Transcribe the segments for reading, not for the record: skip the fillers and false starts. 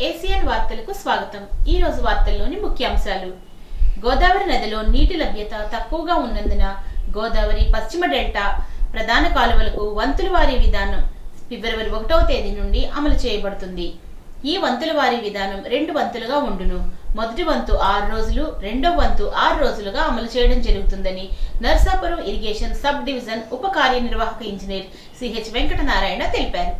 Asian వార్తలకు స్వాగతం. ఈ రోజు వార్తల్లోని ముఖ్యాంశాలు. గోదావరి నదిలో నీటి లభ్యత తక్కువగా ఉన్నందున గోదావరి పశ్చిమ డెల్టా ప్రధాన కాలువలకు వంతుల వారీ విధానం ఫిబ్రవరి 1వ తేదీ నుండి అమలు చేయబడుతుంది. ఈ వంతుల వారీ విధానం 2 వంతులుగా ఉండును. మొదటి వంతు 6 రోజులు, రెండవ వంతు 6 రోజులుగా అమలు చేయడం జరుగుతుందని నర్సాపురం ఇరిగేషన్ సబ్ డివిజన్ ఉప కార్యనిర్వాహక ఇంజనీర్ సిహెచ్ వెంకటనారాయణ తెలిపారు.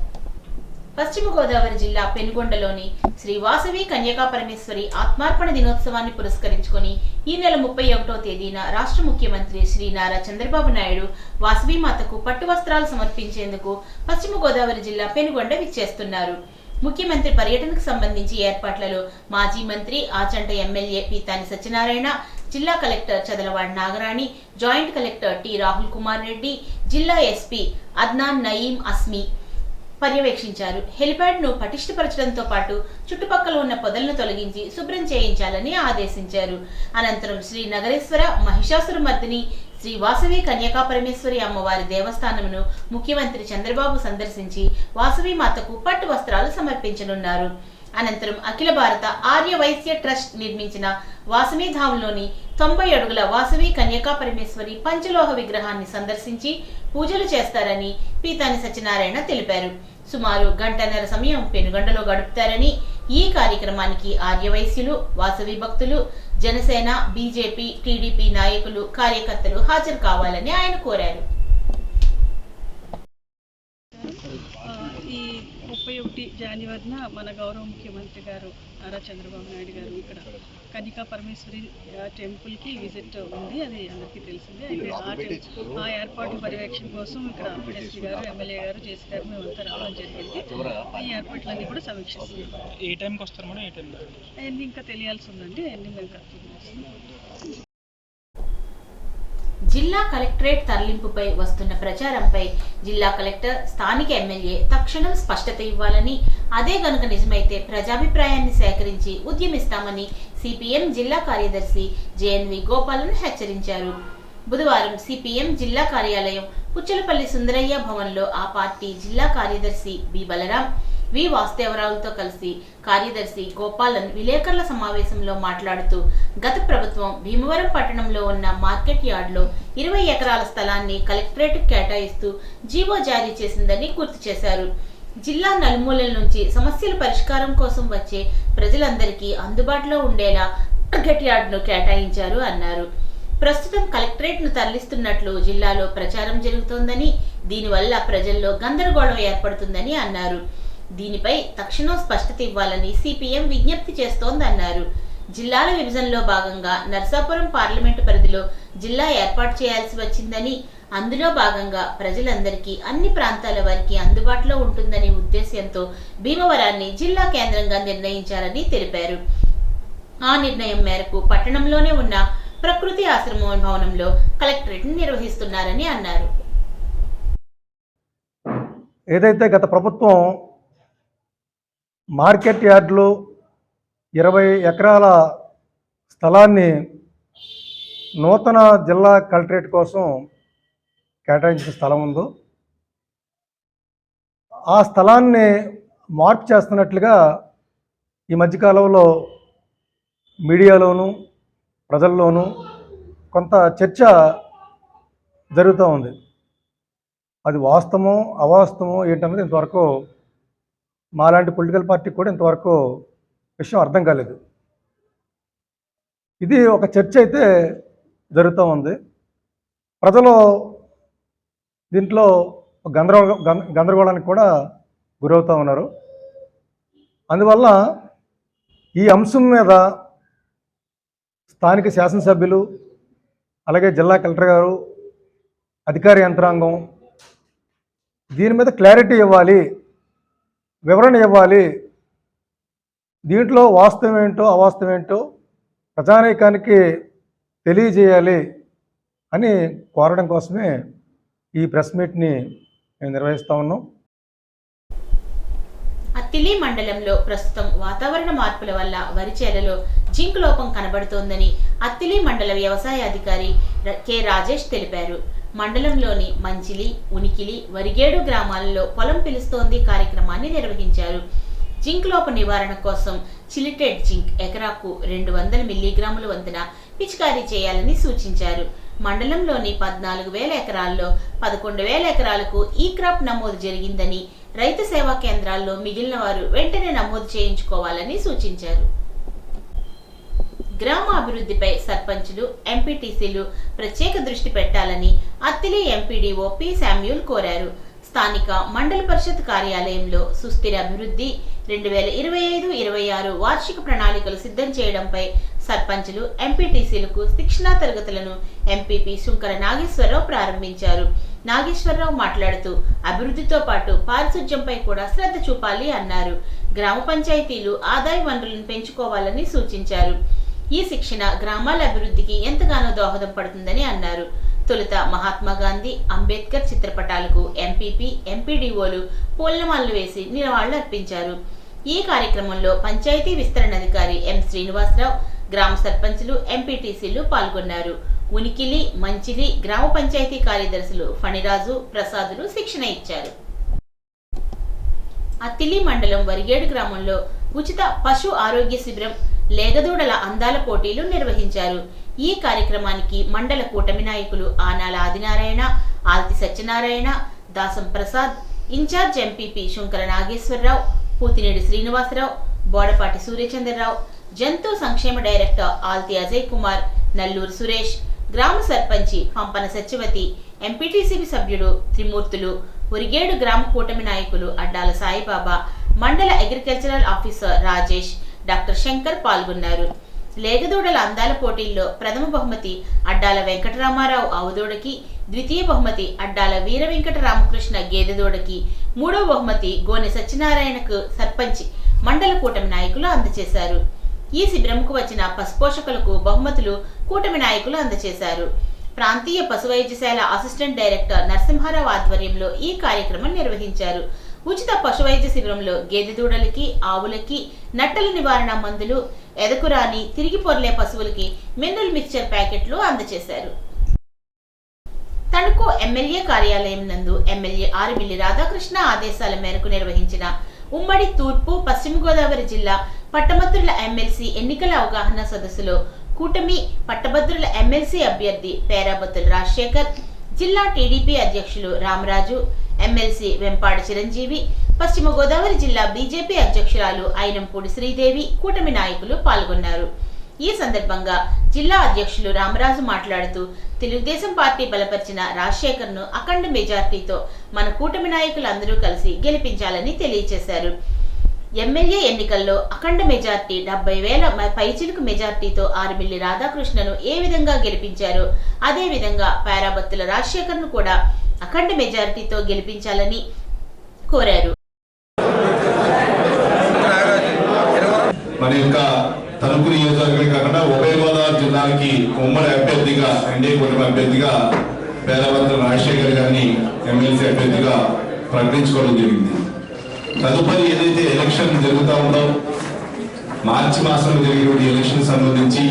పశ్చిమ గోదావరి జిల్లా పెనుగొండలోని శ్రీ వాసవి కన్యకా పరమేశ్వరి ఆత్మార్పణ దినోత్సవాన్ని పురస్కరించుకొని ఈ నెల 31వ తేదీన రాష్ట్ర ముఖ్యమంత్రి శ్రీ నారా చంద్రబాబు నాయుడు వాసవి మాతకు పట్టు వస్త్రాలు సమర్పించేందుకు పశ్చిమ గోదావరి జిల్లా పెనుగొండ విచ్చేస్తున్నారు. ముఖ్యమంత్రి పర్యటనకు సంబంధించి ఏర్పాట్లలో మాజీ మంత్రి ఆచంట ఎమ్మెల్యే పీతాని సత్యనారాయణ, జిల్లా collector Chadalavada Nagarani, joint collector T Rahul Kumar Reddy, జిల్లా ఎస్పీ అద్నాన్ నయీం అస్మి పర్యవేక్షించారు. హెలిప్యాడ్ ను పటిష్టపరచడంతో పాటు చుట్టుపక్కల ఉన్న పొదలను తొలగించి శుభ్రం చేయించాలని ఆదేశించారు. అనంతరం శ్రీ నగరేశ్వర మహిషాసుర మర్దిని శ్రీ వాసవి కన్యకా పరమేశ్వరి అమ్మవారి దేవస్థానమును ముఖ్యమంత్రి చంద్రబాబు సందర్శించి వాసవి మాతకు పట్టు వస్త్రాలు సమర్పించనున్నారు. అనంతరం అఖిల భారత ఆర్య వైశ్య ట్రస్ట్ నిర్మించిన వాసవి ధాంలోని 90 అడుగుల వాసవి కన్యకా పరమేశ్వరి పంచలోహ విగ్రహాన్ని సందర్శించి పూజలు చేస్తారని పీతాని సత్యనారాయణ తెలిపారు. సుమారు గంటన్నర సమయం పెనుగొండలో గడుపుతారని, ఈ కార్యక్రమానికి ఆర్య వైశ్యులు, వాసవి భక్తులు, జనసేన, బీజేపీ, టీడీపీ నాయకులు, కార్యకర్తలు హాజరు కావాలని ఆయన కోరారు. ఈ 31 జనవరిన మన గౌరవ ముఖ్యమంత్రి గారు నారా చంద్రబాబు నాయుడు గారు ఇక్కడ కన్యకా పరమేశ్వరి టెంపుల్కి విజిట్ ఉంది. అది అందరికీ తెలిసిందే. అయితే ఆ ఏర్పాటు పర్యవేక్షణ కోసం ఇక్కడ ఎస్పీ గారు, ఎమ్మెల్యే గారు, జేసీ గారు మేమంతా రావడం జరిగింది. ఈ ఏర్పాట్లన్నీ కూడా సమీక్షిస్తున్నాం. ఏ టైంకి వస్తారు మేడం? ఏ టైం అవన్నీ ఇంకా తెలియాల్సి ఉందండి. అవన్నీ మేము కన్ఫర్మ్ చేస్తున్నాం. జిల్లా కలెక్టరేట్ తరలింపుపై వస్తున్న ప్రచారంపై జిల్లా కలెక్టర్, స్థానిక ఎమ్మెల్యే తక్షణం స్పష్టత ఇవ్వాలని, అదే గనుక నిజమైతే ప్రజాభిప్రాయాన్ని సేకరించి ఉద్యమిస్తామని సిపిఎం జిల్లా కార్యదర్శి జేఎన్వి గోపాలన్ హెచ్చరించారు. బుధవారం సిపిఎం జిల్లా కార్యాలయం పుచ్చలపల్లి సుందరయ్య భవన్లో ఆ పార్టీ జిల్లా కార్యదర్శి బి బలరాం, వి వాసుదేవరావులతో కలిసి కార్యదర్శి గోపాలన్ విలేకరుల సమావేశంలో మాట్లాడుతూ, గత ప్రభుత్వం భీమవరం పట్టణంలో ఉన్న మార్కెట్ యార్డ్లో 20 ఎకరాల స్థలాన్ని కలెక్టరేట్ కేటాయిస్తూ జీవో జారీ చేసిందని గుర్తు చేశారు. జిల్లా నలుమూలల నుంచి సమస్యల పరిష్కారం కోసం వచ్చే ప్రజలందరికీ అందుబాటులో ఉండేలా మార్కెట్ యార్డ్ను కేటాయించారు అన్నారు. ప్రస్తుతం కలెక్టరేట్ ను తరలిస్తున్నట్లు జిల్లాలో ప్రచారం జరుగుతోందని, దీనివల్ల ప్రజల్లో గందరగోళం ఏర్పడుతుందని అన్నారు. దీనిపై తక్షణం స్పష్టత ఇవ్వాలని సిపిఎం విజ్ఞప్తి చేస్తోందన్నారు. జిల్లాల విభజనలో భాగంగా నర్సాపురం పార్లమెంటు పరిధిలో జిల్లా ఏర్పాటు చేయాల్సి వచ్చిందని, అందులో భాగంగా ప్రజలందరికీ అన్ని ప్రాంతాల వారికి అందుబాటులో ఉంటుందనే ఉద్దేశ్యంతో భీమవరాన్ని జిల్లా కేంద్రంగా నిర్ణయించారని తెలిపారు. ఆ నిర్ణయం మేరకు పట్టణంలోనే ఉన్న ప్రకృతి ఆశ్రమం భవనంలో కలెక్టరేట్ నిర్వహిస్తున్నారని అన్నారు. ఏదైతే గత ప్రభుత్వం మార్కెట్ యార్డ్లో 20 ఎకరాల స్థలాన్ని నూతన జిల్లా కలెక్టరేట్ కోసం కేటాయించిన స్థలం ఉందో, ఆ స్థలాన్ని మార్పు చేస్తున్నట్లుగా ఈ మధ్యకాలంలో మీడియాలోనూ ప్రజల్లోనూ కొంత చర్చ జరుగుతూ ఉంది. అది వాస్తవమో అవాస్తవమో ఏంటన్నది ఇంతవరకు మాలాంటి పొలిటికల్ పార్టీకి కూడా ఇంతవరకు విషయం అర్థం కాలేదు. ఇది ఒక చర్చ అయితే జరుగుతూ ఉంది. ప్రజలు దీంట్లో గందరగోళానికి కూడా గురవుతూ ఉన్నారు. అందువల్ల ఈ అంశం మీద స్థానిక శాసనసభ్యులు, అలాగే జిల్లా కలెక్టర్ గారు, అధికార యంత్రాంగం దీని మీద క్లారిటీ ఇవ్వాలి, వివరణ ఇవ్వాలి. దీంట్లో వాస్తవం ఏంటో అవాస్తవం ఏంటో ప్రజానీకానికి తెలియజేయాలి అని కోరడం కోసమే ఈ ప్రెస్ మీట్ని మేము నిర్వహిస్తూ ఉన్నాం. అత్తిలి మండలంలో ప్రస్తుతం వాతావరణ మార్పుల వల్ల వరి చేలలో జింక్ లోపం కనబడుతోందని అత్తిలి మండల వ్యవసాయ అధికారి కె రాజేష్ తెలిపారు. మండలంలోని మంచిలి, ఉనికిలి, వరిగేడు గ్రామాలలో పొలం పిలుస్తోంది కార్యక్రమాన్ని నిర్వహించారు. జింక్ లోప నివారణ కోసం చిలిటెడ్ జింక్ ఎకరాకు 200 మిల్లీగ్రాముల వంతున పిచికారీ చేయాలని సూచించారు. మండలంలోని 14,000 ఎకరాల్లో 11,000 ఎకరాలకు ఈ క్రాప్ నమోదు జరిగిందని, రైతు సేవా కేంద్రాల్లో మిగిలిన వారు వెంటనే నమోదు చేయించుకోవాలని సూచించారు. గ్రామ అభివృద్ధిపై సర్పంచులు, ఎంపీటీసీలు ప్రత్యేక దృష్టి పెట్టాలని అత్తిలి ఎంపీడీఓ పి శామ్యూల్ కోరారు. స్థానిక మండల పరిషత్ కార్యాలయంలో సుస్థిర అభివృద్ధి 2025-26 వార్షిక ప్రణాళికలు సిద్ధం చేయడంపై సర్పంచులు, ఎంపీటీసీలకు శిక్షణా తరగతులను ఎంపీపీ శుంకర నాగేశ్వరరావు ప్రారంభించారు. నాగేశ్వరరావు మాట్లాడుతూ అభివృద్ధితో పాటు పారిశుధ్యంపై కూడా శ్రద్ధ చూపాలి అన్నారు. గ్రామ పంచాయతీలు ఆదాయ వనరులను పెంచుకోవాలని సూచించారు. ఈ శిక్షణ గ్రామాల అభివృద్ధికి ఎంతగానో దోహదం పడుతుందని అన్నారు. తొలుత మహాత్మా గాంధీ, అంబేద్కర్ చిత్రపటాలకు ఎంపీపీ, ఎంపీడీఓలు పూలమాలలు వేసి నివాళులర్పించారు. ఈ కార్యక్రమంలో పంచాయతీ విస్తరణ అధికారి ఎం శ్రీనివాసరావు, గ్రామ సర్పంచులు, ఎంపీటీసీలు పాల్గొన్నారు. ఉనికిలి, మంచిలి గ్రామ పంచాయతీ కార్యదర్శులు ఫణిరాజు, ప్రసాదులు శిక్షణ ఇచ్చారు. అత్తిలి మండలం వరిగేడు గ్రామంలో ఉచిత పశు ఆరోగ్య శిబిరం, లేగదూడల అందాల పోటీలు నిర్వహించారు. ఈ కార్యక్రమానికి మండల కూటమి నాయకులు ఆనాల ఆదినారాయణ, ఆల్తి సత్యనారాయణ, దాసం ప్రసాద్, ఇన్ఛార్జ్ ఎంపీపీ శుంకర నాగేశ్వరరావు, పూతినేడి శ్రీనివాసరావు, బోడపాటి సూర్యచంద్రరావు, జంతు సంక్షేమ డైరెక్టర్ ఆల్తి అజయ్ కుమార్, నల్లూరు సురేష్, గ్రామ సర్పంచి పంపన సత్యవతి, ఎంపీటీసీబీ సభ్యుడు త్రిమూర్తులు, ఉరిగేడు గ్రామ కూటమి నాయకులు అడ్డాల సాయిబాబా, మండల agricultural officer Rajesh, doctor Shankar పాల్గొన్నారు. లేగదూడల అందాల పోటీల్లో ప్రథమ బహుమతి అడ్డాల వెంకటరామారావు ఆవుదూడకి, ద్వితీయ బహుమతి అడ్డాల వీర వెంకట రామకృష్ణ గేదెదూడకి, మూడో బహుమతి గోనె సత్యనారాయణకు సర్పంచి, మండల కూటమి నాయకులు అందజేశారు. ఈ శిబిరంకు వచ్చిన పశుపోషకులకు బహుమతులు కూటమి నాయకులు అందజేశారు. ప్రాంతీయ పశు వైద్యశాల అసిస్టెంట్ డైరెక్టర్ నరసింహారావు ఆధ్వర్యంలో ఈ కార్యక్రమం నిర్వహించారు. ఉచిత పశు వైద్య శిబిరంలో గేదె దూడలకి, ఆవులకి నట్టల నివారణ మందులు, ఎదకురాని తిరిగి పొర్లే పశువులకి మినరల్ మిక్చర్ ప్యాకెట్లు అందజేశారు. తణుకు ఎమ్మెల్యే కార్యాలయం నందు ఎమ్మెల్యే ఆర్మిల్లి రాధాకృష్ణ ఆదేశాల మేరకు నిర్వహించిన ఉమ్మడి తూర్పు, పశ్చిమ గోదావరి జిల్లా పట్టభద్రుల ఎమ్మెల్సీ ఎన్నికల అవగాహన సదస్సులో కూటమి పట్టభద్రుల ఎమ్మెల్సీ అభ్యర్థి పేరాబత్తుల రాజశేఖర్, జిల్లా టీడీపీ అధ్యక్షులు రామరాజు, ఎమ్మెల్సీ వెంపాడ చిరంజీవి, పశ్చిమ గోదావరి జిల్లా బీజేపీ అధ్యక్షురాలు అయినంపూడి శ్రీదేవి, కూటమి నాయకులు పాల్గొన్నారు. ఈ సందర్భంగా జిల్లా అధ్యక్షులు రామరాజు మాట్లాడుతూ తెలుగుదేశం పార్టీ బలపరిచిన రాజశేఖర్ను అఖండ మెజార్టీతో మన కూటమి నాయకులు అందరూ కలిసి గెలిపించాలని తెలియజేశారు. ఎమ్మెల్యే ఎన్నికల్లో అఖండ మెజార్టీ 70,000 పైచిలుకు మెజార్టీతో ఆర్మిల్లి రాధాకృష్ణను ఏ విధంగా గెలిపించారో అదే విధంగా పేరాబత్తుల రాజశేఖర్ను కూడా అఖండ మెజారిటీతో గెలిపించాలని కోరారు. మన యొక్క తణుకు నియోజకవర్గం కాకుండా ఉభయ గోదావరి జిల్లాకి ఉమ్మడి అభ్యర్థిగా, ఎన్డీఏ కూటమి అభ్యర్థిగా పేరాబత్తుల రాజశేఖర్ గారిని ఎమ్మెల్సీ అభ్యర్థిగా ప్రకటించుకోవడం జరిగింది. తదుపరి ఏదైతే ఎలక్షన్ జరుగుతూ ఉందో, మార్చి మాసంలో జరిగినటువంటి ఎలక్షన్ సంబంధించి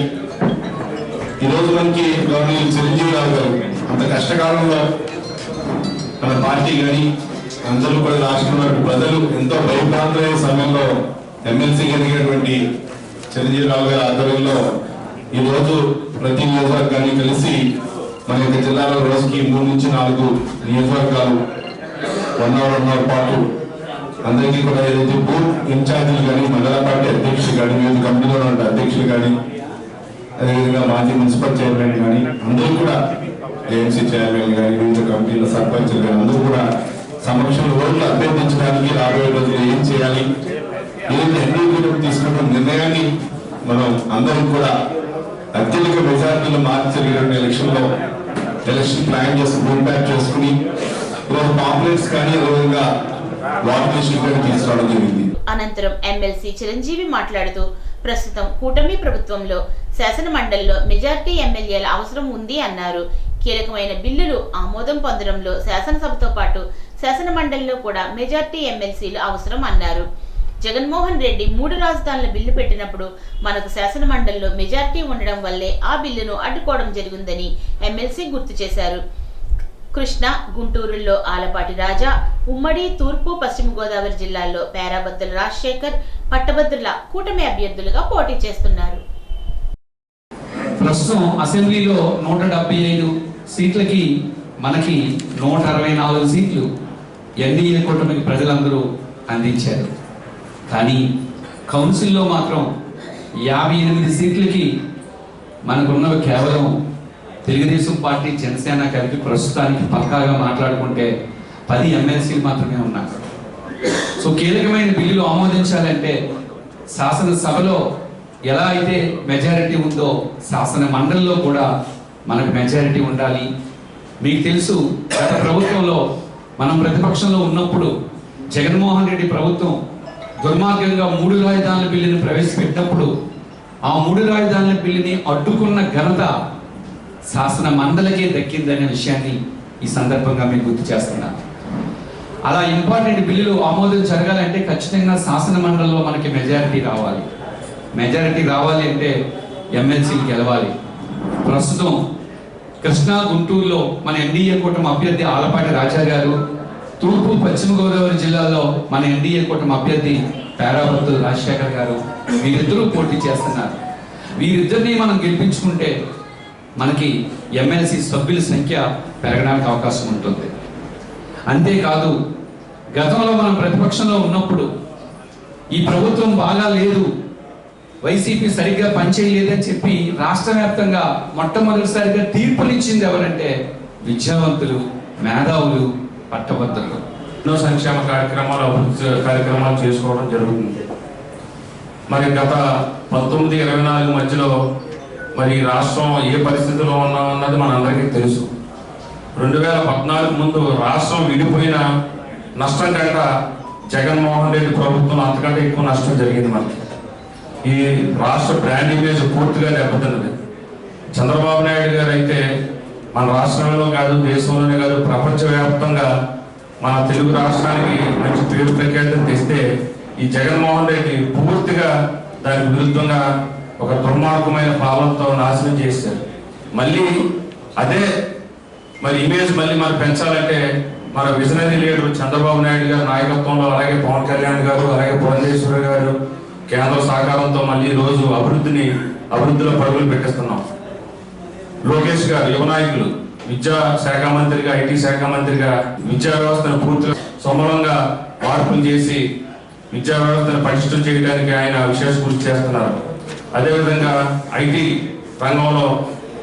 ఈరోజు మనకి గవర్నర్ చిరంజీవి రావు గారు అంత కష్టకాలంలో మన పార్టీ కానీ అందరూ కూడా రాష్ట్రంలో ప్రజలు ఎంతో భయభ్రాంతులైన సమయంలో ఎమ్మెల్సీ ఎదిగినటువంటి చిరంజీవి రావు గారి ఆధ్వర్యంలో ఈరోజు ప్రతి నియోజకవర్గాన్ని కలిసి మన యొక్క జిల్లాలో రోజుకి 3 నుంచి 4 నియోజకవర్గాలు 1 అవర్ పాటు అందరికీ కూడా ఏదైతే బూత్ ఇన్ఛార్జీలు కానీ, మండల పార్టీ అధ్యక్షులు కానీ, వివిధ కమిటీలో ఉన్న అధ్యక్షులు కానీ, అదేవిధంగా మాజీ మున్సిపల్ చైర్మన్ కానీ, అందరూ కూడా ఏఎంసీ చైర్మన్ కానీ, వివిధ కమిటీల సర్పంచులు కానీ అందరూ కూడా సమక్షంలో ఓట్లు అభ్యర్థించడానికి రాబోయే రోజులు ఏం చేయాలి, ఏదైతే ఎన్డీఏ కూటమి తీసుకున్న నిర్ణయాన్ని మనం అందరం కూడా అత్యధిక మెజార్టీలో మార్చి జరిగిన ఎలక్షన్ ప్లాన్ చేసి రూట్ మ్యాప్ చేసుకుని పాంప్లెట్స్ కానీ అదేవిధంగా అనంతరం ఎమ్మెల్సీ చిరంజీవి మాట్లాడుతూ ప్రస్తుతం కూటమి ప్రభుత్వంలో శాసన మండలిలో మెజార్టీ ఎమ్మెల్యేల అవసరం ఉంది అన్నారు. కీలకమైన బిల్లులు ఆమోదం పొందడంలో శాసనసభతో పాటు శాసన మండలిలో కూడా మెజార్టీ ఎమ్మెల్సీలు అవసరం అన్నారు. జగన్మోహన్ రెడ్డి 3 రాజధానుల బిల్లు పెట్టినప్పుడు మనకు శాసన మండలిలో మెజార్టీ ఉండడం వల్లే ఆ బిల్లును అడ్డుకోవడం జరిగిందని ఎమ్మెల్సీ గుర్తు చేశారు. కృష్ణా, గుంటూరులో ఆలపాటి రాజా, ఉమ్మడి తూర్పు పశ్చిమ గోదావరి జిల్లాల్లో పేరాబత్తుల రాజశేఖర్, పట్టభద్రుల కూటమి అభ్యర్థులుగా పోటీ చేస్తున్నారు. ప్రస్తుతం అసెంబ్లీలో 175 సీట్లకి మనకి 164 సీట్లు ఎన్డీఏ కూటమికి ప్రజలందరూ అందించారు. కానీ కౌన్సిల్లో మాత్రం 58 సీట్లకి మనకున్నవి కేవలం తెలుగుదేశం పార్టీ, జనసేన కలిపి ప్రస్తుతానికి పక్కాగా మాట్లాడుకుంటే 10 ఎమ్మెల్సీలు మాత్రమే ఉన్నారు. సో కీలకమైన బిల్లులు ఆమోదించాలంటే శాసనసభలో ఎలా అయితే మెజారిటీ ఉందో శాసన మండలిలో కూడా మనకు మెజారిటీ ఉండాలి. మీకు తెలుసు, గత ప్రభుత్వంలో మనం ప్రతిపక్షంలో ఉన్నప్పుడు జగన్మోహన్ రెడ్డి ప్రభుత్వం దుర్మార్గంగా 3 రాజధానుల బిల్లుని ప్రవేశపెట్టినప్పుడు ఆ 3 రాజధానుల బిల్లుని అడ్డుకున్న ఘనత శాసన మండలికే దక్కిందనే విషయాన్ని ఈ సందర్భంగా మీకు గుర్తు చేస్తున్నాను. అలా ఇంపార్టెంట్ బిల్లులు ఆమోదం జరగాలంటే ఖచ్చితంగా శాసన మండలిలో మనకి మెజారిటీ రావాలి. మెజారిటీ రావాలి అంటే ఎమ్మెల్సీలు గెలవాలి. ప్రస్తుతం కృష్ణా, గుంటూరులో మన ఎన్డీఏ కూటమి అభ్యర్థి ఆలపాటి రాజా గారు, తూర్పు పశ్చిమ గోదావరి జిల్లాలో మన ఎన్డీఏ కూటమి అభ్యర్థి పేరాబత్తుల రాజశేఖర్ గారు, వీరిద్దరూ పోటీ చేస్తున్నారు. వీరిద్దరిని మనం గెలిపించుకుంటే మనకి ఎమ్మెల్సీ సభ్యుల సంఖ్య పెరగడానికి అవకాశం ఉంటుంది. అంతేకాదు, గతంలో మనం ప్రతిపక్షంలో ఉన్నప్పుడు ఈ ప్రభుత్వం బాగా లేదు, వైసీపీ సరిగ్గా పనిచేయలేదని చెప్పి రాష్ట్ర వ్యాప్తంగా మొట్టమొదటిసారిగా తీర్పునిచ్చింది ఎవరంటే విద్యావంతులు, మేధావులు, పట్టభద్రులు. ఎన్నో సంక్షేమ కార్యక్రమాలు, అభివృద్ధి కార్యక్రమాలు చేసుకోవడం జరుగుతుంది. మరి గత 19-24 మధ్యలో మరి రాష్ట్రం ఏ పరిస్థితిలో ఉన్నది మనందరికీ తెలుసు. 2014 ముందు రాష్ట్రం విడిపోయిన నష్టం కంట జగన్మోహన్ రెడ్డి ప్రభుత్వం అంతకంటే ఎక్కువ నష్టం జరిగింది. మనకి ఈ రాష్ట్ర బ్రాండ్ ఇమేజ్ పూర్తిగా దెబ్బతిన్నది. చంద్రబాబు నాయుడు గారు అయితే మన రాష్ట్రంలో కాదు, దేశంలోనే కాదు, ప్రపంచవ్యాప్తంగా మన తెలుగు రాష్ట్రానికి మంచి పేరు ప్రఖ్యాతం తెస్తే ఈ జగన్మోహన్ రెడ్డి పూర్తిగా దానికి విరుద్ధంగా ఒక దుర్మార్గమైన పాలనతో నాశనం చేశారు. మళ్ళీ అదే మరి ఇమేజ్ మళ్ళీ మనం పెంచాలంటే మన విజనరీ లీడర్ చంద్రబాబు నాయుడు గారి నాయకత్వంలో, అలాగే పవన్ కళ్యాణ్ గారు, అలాగే పురంధేశ్వరి గారు కేంద్ర సహకారంతో మళ్ళీ రోజు అభివృద్ధిలో పరుగులు పెట్టిస్తున్నాం. లోకేష్ గారు యువ నాయకులు, విద్యా శాఖ మంత్రిగా, ఐటీ శాఖ మంత్రిగా విద్యా వ్యవస్థను పూర్తిగా సమూలంగా మార్పులు చేసి విద్యా వ్యవస్థను పటిష్టం చేయడానికి ఆయన విశేష కృషి చేస్తున్నారు. అదేవిధంగా ఐటీ రంగంలో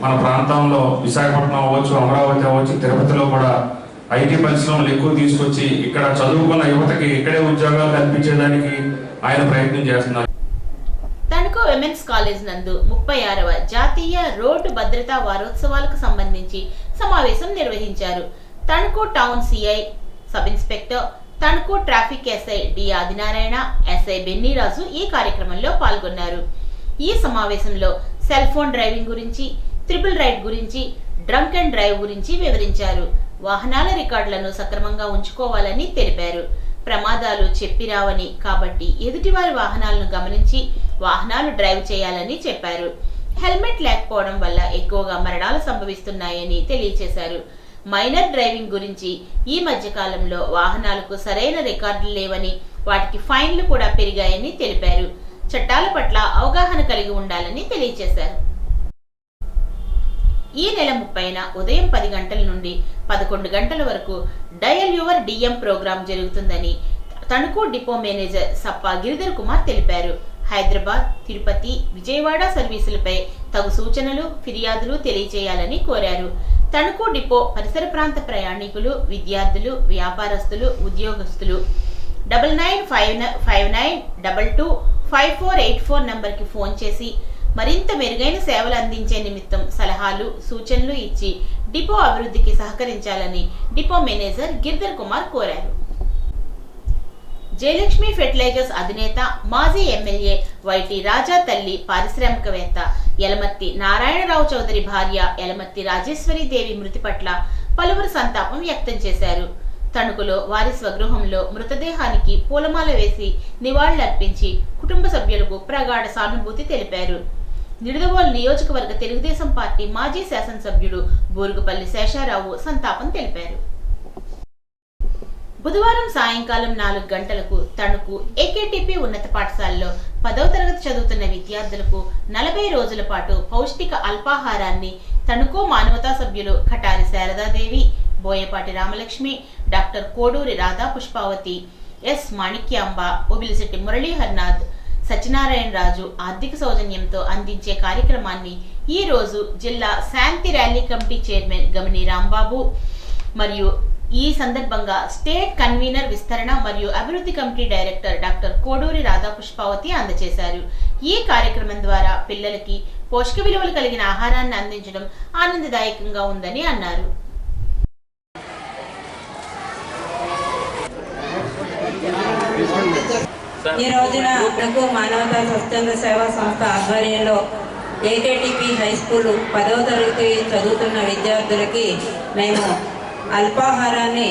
మన ప్రాంతంలో విశాఖపట్నం అవ్వచ్చు, అమరావతి అవ్వచ్చు, తిరుపతిలో కూడా ఐటీ పరిశ్రమలు ఎక్కువ తీసుకొచ్చి ఇక్కడ చదువుకున్న యువతకి ఇక్కడే ఉద్యోగాలు కల్పించేదానికి ఆయన ప్రయత్నం చేస్తున్నారు. తణుకు విమెన్స్ కాలేజ్ నందు 36వ జాతీయ రోడ్డు భద్రతా వారోత్సవాలకు సంబంధించి సమావేశం నిర్వహించారు. Tanuku town CI, sub inspector, Tanuku traffic SI D Adinarayana, SI Benniraju ఈ కార్యక్రమంలో పాల్గొన్నారు. ఈ సమావేశంలో సెల్ ఫోన్ డ్రైవింగ్ గురించి, ట్రిపుల్ రైడ్ గురించి, డ్రంక్ అండ్ డ్రైవ్ గురించి వివరించారు. వాహనాల రికార్డులను సక్రమంగా ఉంచుకోవాలని తెలిపారు. ప్రమాదాలు చెప్పిరావని, కాబట్టి ఎదుటివారి వాహనాలను గమనించి వాహనాలు డ్రైవ్ చేయాలని చెప్పారు. హెల్మెట్ లేకపోవడం వల్ల ఎక్కువగా మరణాలు సంభవిస్తున్నాయని తెలియజేశారు. మైనర్ డ్రైవింగ్ గురించి, ఈ మధ్య కాలంలో వాహనాలకు సరైన రికార్డులు లేవని, వాటికి ఫైన్లు కూడా పెరిగాయని తెలిపారు. చట్టాల పట్ల అవగాహన కలిగి ఉండాలని తెలియజేశారు. ఈ నెల 30న ఉదయం 10 గంటల నుండి 11 గంటల వరకు డయల్ యువర్ డిఎం ప్రోగ్రాం జరుగుతుందని తణుకు డిపో మేనేజర్ సప్పా గిరిధర్ కుమార్ తెలిపారు. హైదరాబాద్, తిరుపతి, విజయవాడ సర్వీసులపై తగు సూచనలు, ఫిర్యాదులు తెలియజేయాలని కోరారు. తణుకు డిపో పరిసర ప్రాంత ప్రయాణికులు, విద్యార్థులు, వ్యాపారస్తులు, ఉద్యోగస్తులు 9959225484 నంబర్కి ఫోన్ చేసి మరింత మెరుగైన సేవలు అందించే నిమిత్తం సలహాలు, సూచనలు ఇచ్చి డిపో అభివృద్ధికి సహకరించాలని డిపో మేనేజర్ గిరిధర్ కుమార్ కోరారు. జయలక్ష్మి ఫెర్టిలైజర్స్ అధినేత, మాజీ ఎమ్మెల్యే వైటి రాజా తల్లి, పారిశ్రామికవేత్త యలమర్తి నారాయణరావు చౌదరి భార్య యలమర్తి రాజేశ్వరి దేవి మృతి పట్ల పలువురు సంతాపం వ్యక్తం చేశారు. తణుకులో వారి స్వగృహంలో మృతదేహానికి పూలమాల వేసి నివాళులర్పించి కుటుంబ సభ్యులకు ప్రగాఢ సానుభూతి తెలిపారు. నిడదవోలు నియోజకవర్గ తెలుగుదేశం పార్టీ మాజీ శాసనసభ్యుడు బూరుగుపల్లి శేషారావు సంతాపం తెలిపారు. బుధవారం సాయంకాలం 4 గంటలకు తణుకు ఏకేటీపీ ఉన్నత పాఠశాలలో 10వ తరగతి చదువుతున్న విద్యార్థులకు 40 రోజుల పాటు పౌష్టిక అల్పాహారాన్ని తణుకు మానవతా సభ్యులు కటారి శారదాదేవి, బోయపాటి రామలక్ష్మి, డాక్టర్ కోడూరి రాధా పుష్పావతి, ఎస్ మాణిక్యాంబ, ఒబిలిశెట్టి మురళీహర్నాథ్, సత్యనారాయణ రాజు ఆర్థిక సౌజన్యంతో అందించే కార్యక్రమాన్ని ఈ రోజు జిల్లా శాంతి ర్యాలీ కమిటీ చైర్మన్ గమని రాంబాబు మరియు ఈ సందర్భంగా స్టేట్ కన్వీనర్ విస్తరణ మరియు అభివృద్ధి committee director doctor Koduri Radha Pushpavathi అందజేశారు. ఈ కార్యక్రమం ద్వారా పిల్లలకి పోషక విలువలు కలిగిన ఆహారాన్ని అందించడం ఆనందదాయకంగా ఉందని అన్నారు. ఈ రోజున తణుకు మానవతా స్వచ్ఛంద సేవా సంస్థ ఆధ్వర్యంలో ఏకేటీపీ హై స్కూల్ 10వ తరగతి చదువుతున్న విద్యార్థులకి మేము అల్పాహారాన్ని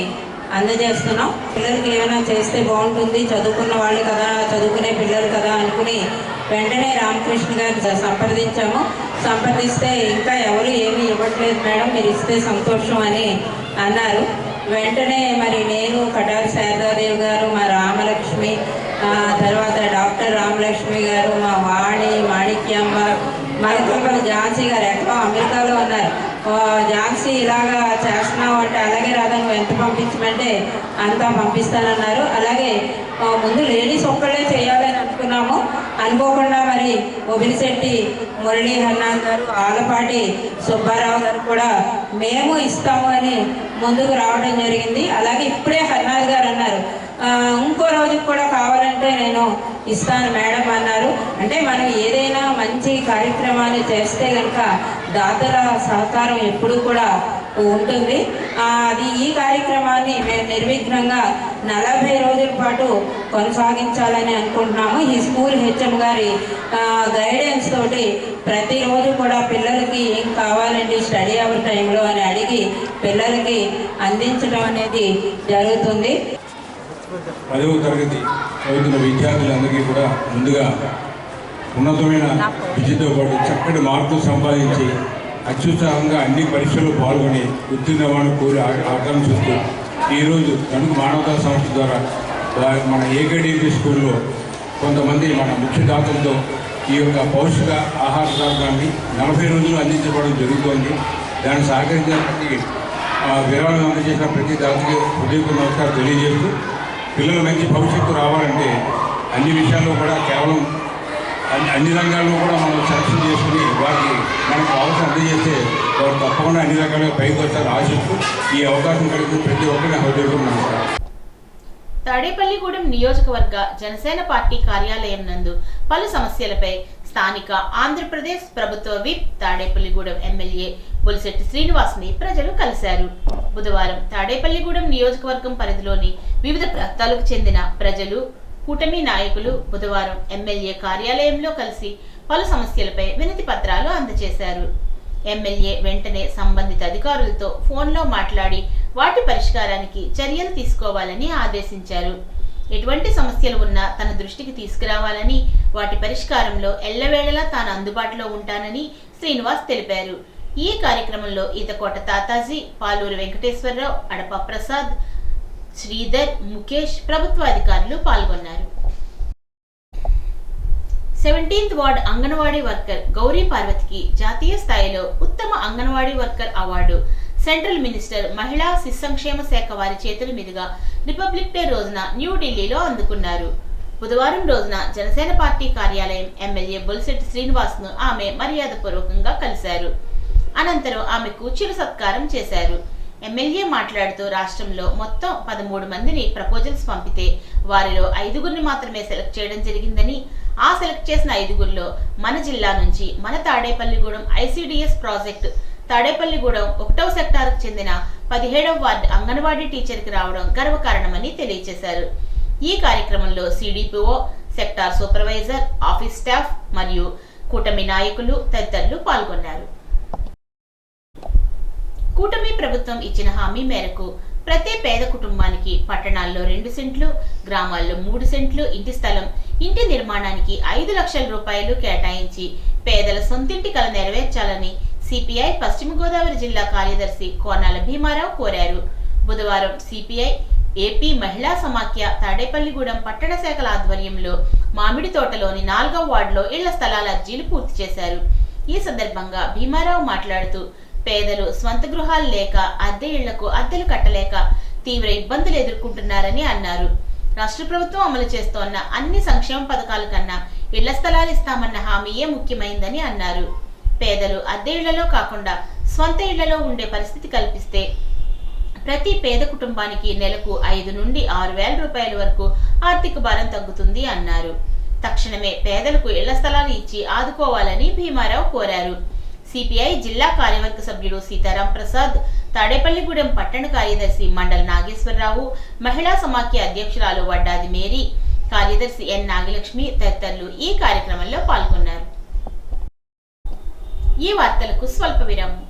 అందజేస్తున్నాం. పిల్లలకి ఏమైనా చేస్తే బాగుంటుంది, చదువుకున్న వాళ్ళు కదా, చదువుకునే పిల్లలు కదా అనుకుని వెంటనే రామకృష్ణ గారు సంప్రదిస్తే ఇంకా ఎవరు ఏమీ ఇవ్వట్లేదు మేడం, మీరు ఇస్తే సంతోషం అని అన్నారు. వెంటనే మరి నేను, కటారి శారదాదేవి గారు, మా రామలక్ష్మి, తర్వాత డాక్టర్ రామలక్ష్మి గారు, మా వాణి, మాణిక్యాంబ, మరికొందరు ఝాన్సీ గారు ఎక్కడో అమెరికాలో ఉన్నారు. ఝాన్సీ ఇలాగా చేస్తున్నావు అంటే అలాగే రాదా, నువ్వు ఎంత పంపించమంటే అంతా పంపిస్తానన్నారు. అలాగే ముందు లేడీస్ ఒక్కళ్ళే చేయాలని అనుకున్నాము. అనుకోకుండా మరి ఒబిలిశెట్టి మురళీహర్నాథ్ గారు, ఆలపాటి సుబ్బారావు గారు కూడా మేము ఇస్తాము అని ముందుకు రావడం జరిగింది. అలాగే ఇప్పుడే హర్నాథ్ గారు అన్నారు, ఇంకో రోజుకి కూడా కావాలంటే నేను ఇస్తాను మేడం అన్నారు. అంటే మనం ఏదైనా మంచి కార్యక్రమాన్ని చేస్తే కనుక దాతల సహకారం ఎప్పుడు కూడా ఉంటుంది. అది ఈ కార్యక్రమాన్ని మేము నిర్విఘ్నంగా 40 రోజుల పాటు కొనసాగించాలని అనుకుంటున్నాము. ఈ స్కూల్ హెచ్ఎం గారి గైడెన్స్ తోటి ప్రతిరోజు కూడా పిల్లలకి ఏం కావాలండి స్టడీ అవర్ టైంలో అని అడిగి పిల్లలకి అందించడం అనేది జరుగుతుంది. 10వ తరగతి చదువుతున్న విద్యార్థులందరికీ కూడా ముందుగా ఉన్నతమైన విద్యతో పాటు చక్కటి మార్కులు సంపాదించి అత్యుత్సాహంగా అన్ని పరీక్షల్లో పాల్గొని ఉత్తీర్ణవాన్ని కోరి ఆకాంక్షిస్తూ ఈరోజు తణుకు మానవతా సంస్థ ద్వారా మన ఏకేటీపీ స్కూల్లో కొంతమంది మన ముఖ్యదాతలతో ఈ యొక్క పౌష్టిక ఆహార పదార్థాన్ని 40 రోజులు అందించబడడం జరుగుతోంది. దాన్ని సహకరించడానికి విరాళం అందజేసిన ప్రతి దాతకి హృదయపూర్వక నమస్కారం తెలియజేస్తూ, పిల్లలు మంచి భవిష్యత్తు రావాలంటే అన్ని విషయాల్లో కూడా కేవలం అన్ని రంగాల్లో కూడా మనం సెలక్షన్ చేసుకుని వారికి మనకు అవసరం అందజేస్తే వారు తప్పకుండా అన్ని రకాలుగా పైకి వస్తారు ఆశిస్తూ ఈ అవకాశం కలిగి ప్రతి ఒక్కరిని హృదయపూర్వక నమస్కారం. తాడేపల్లిగూడెం నియోజకవర్గ జనసేన పార్టీ కార్యాలయం నందు పలు సమస్యలపై స్థానిక ఆంధ్రప్రదేశ్ ప్రభుత్వ విప్ తాడేపల్లిగూడెం ఎమ్మెల్యే బొలిశెట్టి శ్రీనివాస్ ని ప్రజలు కలిశారు. బుధవారం తాడేపల్లిగూడెం నియోజకవర్గం పరిధిలోని వివిధ ప్రాంతాలకు చెందిన ప్రజలు, కూటమి నాయకులు బుధవారం ఎమ్మెల్యే కార్యాలయంలో కలిసి పలు సమస్యలపై వినతి పత్రాలు అందజేశారు. ఎమ్మెల్యే వెంటనే సంబంధిత అధికారులతో ఫోన్లో మాట్లాడి వాటి పరిష్కారానికి చర్యలు తీసుకోవాలని ఆదేశించారు. ఎటువంటి సమస్యలు ఉన్నా తన దృష్టికి తీసుకురావాలని, వాటి పరిష్కారంలో ఎల్లవేళలా తాను అందుబాటులో ఉంటానని శ్రీనివాస్ తెలిపారు. ఈ కార్యక్రమంలో ఈతకోట తాతాజీ, పాలూరు వెంకటేశ్వరరావు, అడప ప్రసాద్, శ్రీధర్, ముఖేష్ ప్రభుత్వ అధికారులు పాల్గొన్నారు. 17th ward anganwadi worker Gauri పార్వతికి జాతీయ స్థాయిలో ఉత్తమ anganwadi worker award central minister మహిళా శిశు సంక్షేమ శాఖ వారి చేతుల మీదుగా రిపబ్లిక్ డే రోజున న్యూఢిల్లీలో అందుకున్నారు. బుధవారం రోజున జనసేన పార్టీ కార్యాలయం ఎమ్మెల్యే బొలిశెట్టి శ్రీనివాస్ ను ఆమె మర్యాదపూర్వకంగా కలిశారు. అనంతరం ఆమెకు చిరు సత్కారం చేశారు. ఎమ్మెల్యే మాట్లాడుతూ రాష్ట్రంలో మొత్తం 13 మందిని ప్రపోజల్స్ పంపితే వారిలో 5గురిని మాత్రమే సెలెక్ట్ చేయడం జరిగిందని, ఆ సెలెక్ట్ చేసిన 5గురిలో మన జిల్లా నుంచి మన తాడేపల్లిగూడెం ఐసిడిఎస్ ప్రాజెక్ట్ తాడేపల్లిగూడెం 1వ సెక్టార్కు చెందిన 17వ వార్డు అంగన్వాడీ టీచర్కి రావడం గర్వకారణమని తెలియజేశారు. ఈ కార్యక్రమంలో CDPO, sector supervisor, office staff మరియు కూటమి నాయకులు తదితరులు పాల్గొన్నారు. కూటమి ప్రభుత్వం ఇచ్చిన హామీ మేరకు ప్రతి పేద కుటుంబానికి పట్టణాల్లో 2 సెంట్లు, గ్రామాల్లో 3 సెంట్లు ఇంటి స్థలం ఇంటి నిర్మాణానికి 5 లక్షల రూపాయలు కేటాయించి పేదల సొంతింటి కల నెరవేర్చాలని సిపిఐ పశ్చిమ గోదావరి జిల్లా కార్యదర్శి కోనాల భీమారావు కోరారు. బుధవారం సిపిఐ ఏపీ మహిళా సమాఖ్య తాడేపల్లిగూడెం పట్టణ శాఖల ఆధ్వర్యంలో మామిడి తోటలోని 4వ వార్డులో ఇళ్ల స్థలాల అర్జీలు పూర్తి చేశారు. ఈ సందర్భంగా భీమారావు మాట్లాడుతూ పేదలు స్వంత గృహాలు లేక అద్దె ఇళ్లకు అద్దెలు కట్టలేక తీవ్ర ఇబ్బందులు ఎదుర్కొంటున్నారని అన్నారు. రాష్ట్ర ప్రభుత్వం అమలు చేస్తోన్న అన్ని సంక్షేమ పథకాల కన్నా ఇళ్ల స్థలాలు ఇస్తామన్న హామీయే ముఖ్యమైందని అన్నారు. పేదలు అద్దె ఇళ్లలో కాకుండా స్వంత ఇళ్లలో ఉండే పరిస్థితి కల్పిస్తే ప్రతి పేద కుటుంబానికి నెలకు 5 నుండి 6 వేల రూపాయల వరకు ఆర్థిక భారం తగ్గుతుంది అన్నారు. తక్షణమే పేదలకు ఇళ్ల స్థలాలు ఇచ్చి ఆదుకోవాలని భీమారావు కోరారు. సిపిఐ జిల్లా కార్యవర్గ సభ్యుడు సీతారాం ప్రసాద్, తాడేపల్లిగూడెం పట్టణ కార్యదర్శి మండల నాగేశ్వరరావు, మహిళా సమాఖ్య అధ్యక్షురాలు వడ్డాది మేరీ, కార్యదర్శి ఎన్ నాగలక్ష్మి తదితరులు ఈ కార్యక్రమంలో పాల్గొన్నారు. ఈ వార్తలకు స్వల్ప విరామం.